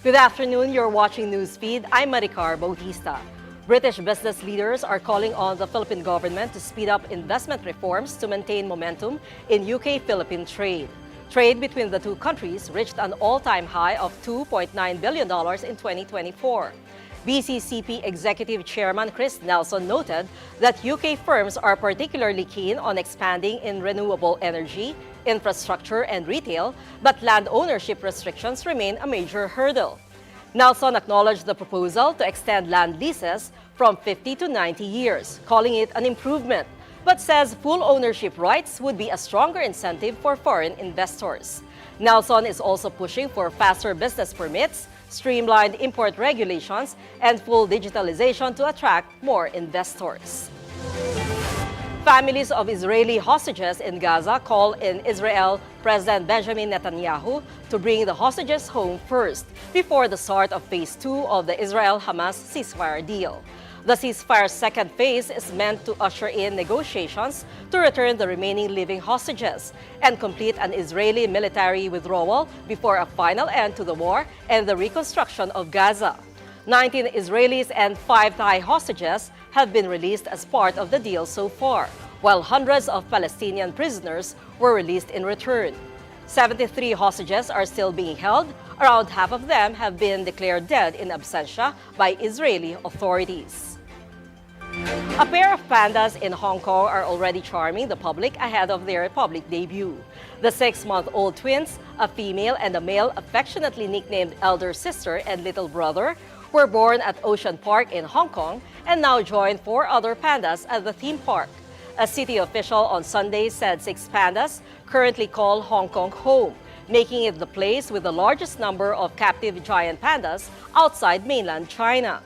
Good afternoon, you're watching Newsfeed. I'm Maricar Bautista. British business leaders are calling on the Philippine government to speed up investment reforms to maintain momentum in UK-Philippine trade. Trade between the two countries reached an all-time high of $2.9 billion in 2024. BCCP Executive Chairman Chris Nelson noted that UK firms are particularly keen on expanding in renewable energy, infrastructure, and retail, but land ownership restrictions remain a major hurdle. Nelson acknowledged the proposal to extend land leases from 50 to 90 years, calling it an improvement, but says full ownership rights would be a stronger incentive for foreign investors. Nelson is also pushing for faster business permits, streamlined import regulations, and full digitalization to attract more investors. Families of Israeli hostages in Gaza call in Israel President Benjamin Netanyahu to bring the hostages home first before the start of Phase 2 of the Israel-Hamas ceasefire deal. The ceasefire's second phase is meant to usher in negotiations to return the remaining living hostages and complete an Israeli military withdrawal before a final end to the war and the reconstruction of Gaza. 19 Israelis and 5 Thai hostages have been released as part of the deal so far, while hundreds of Palestinian prisoners were released in return. 73 hostages are still being held. Around half of them have been declared dead in absentia by Israeli authorities. A pair of pandas in Hong Kong are already charming the public ahead of their public debut. The 6-month-old twins, a female and a male affectionately nicknamed elder sister and little brother, were born at Ocean Park in Hong Kong and now join 4 other pandas at the theme park. A city official on Sunday said 6 pandas currently call Hong Kong home, making it the place with the largest number of captive giant pandas outside mainland China.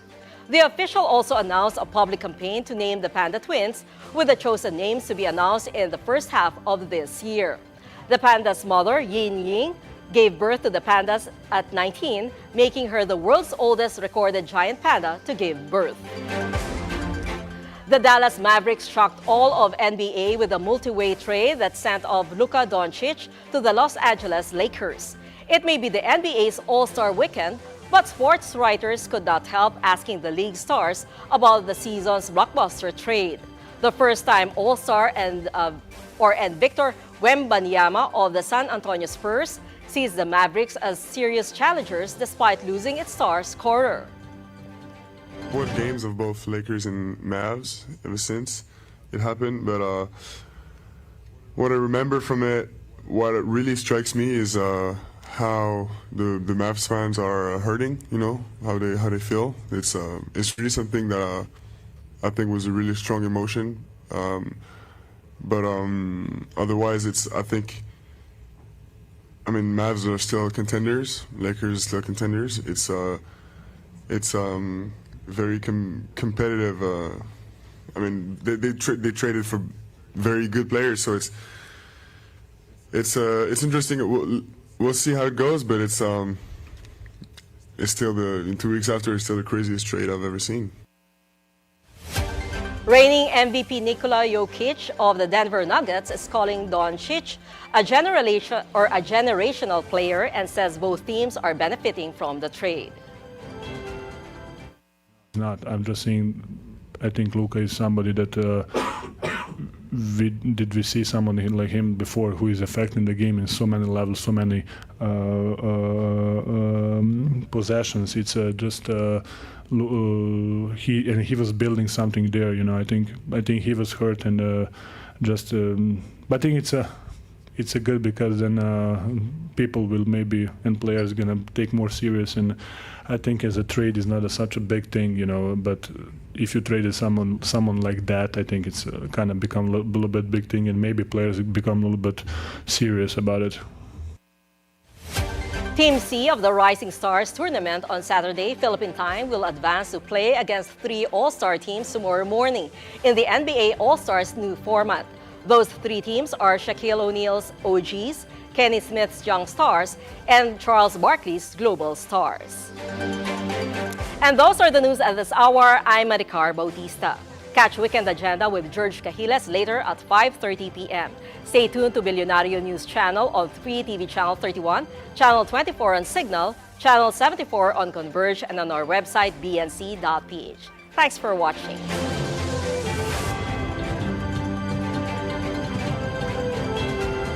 The official also announced a public campaign to name the panda twins, with the chosen names to be announced in the first half of this year. The panda's mother, Yin Ying, gave birth to the pandas at 19, making her the world's oldest recorded giant panda to give birth. The Dallas Mavericks shocked all of NBA with a multi-way trade that sent off Luka Doncic to the Los Angeles Lakers. It may be the NBA's All-Star Weekend, but sports writers could not help asking the league stars about the season's blockbuster trade. The first-time All-Star and Victor Wembanyama of the San Antonio Spurs sees the Mavericks as serious challengers despite losing its star scorer. What games of both Lakers and Mavs ever since it happened, but what I remember from it, what it really strikes me is how the Mavs fans are hurting. You know how they feel. It's really something that I think was a really strong emotion. But otherwise, Mavs are still contenders. Lakers still contenders. It's very competitive. They traded for very good players, so it's interesting. We'll see how it goes, but it's still in 2 weeks after, it's still the craziest trade I've ever seen. Reigning MVP Nikola Jokic of the Denver Nuggets is calling Doncic a generational player and says both teams are benefiting from the trade. Not. I'm just saying, I think Luka is somebody that we see somebody like him before who is affecting the game in so many levels, so many possessions. It's he was building something there. You know, I think he was hurt and but I think it's a good because then people will maybe and players gonna take more serious, and I think as a trade is not such a big thing, you know. But if you traded someone like that, I think it's kind of become a little bit big thing, and maybe players become a little bit serious about it. Team C of the Rising Stars tournament on Saturday, Philippine time, will advance to play against 3 All-Star teams tomorrow morning in the NBA All-Stars new format. Those 3 teams are Shaquille O'Neal's OGs, Kenny Smith's Young Stars, and Charles Barkley's Global Stars. And those are the news at this hour. I'm Maricar Bautista. Catch Weekend Agenda with George Cahiles later at 5:30 p.m. Stay tuned to Billionario News Channel on 3 TV Channel 31, Channel 24 on Cignal, Channel 74 on Converge, and on our website bnc.ph. Thanks for watching.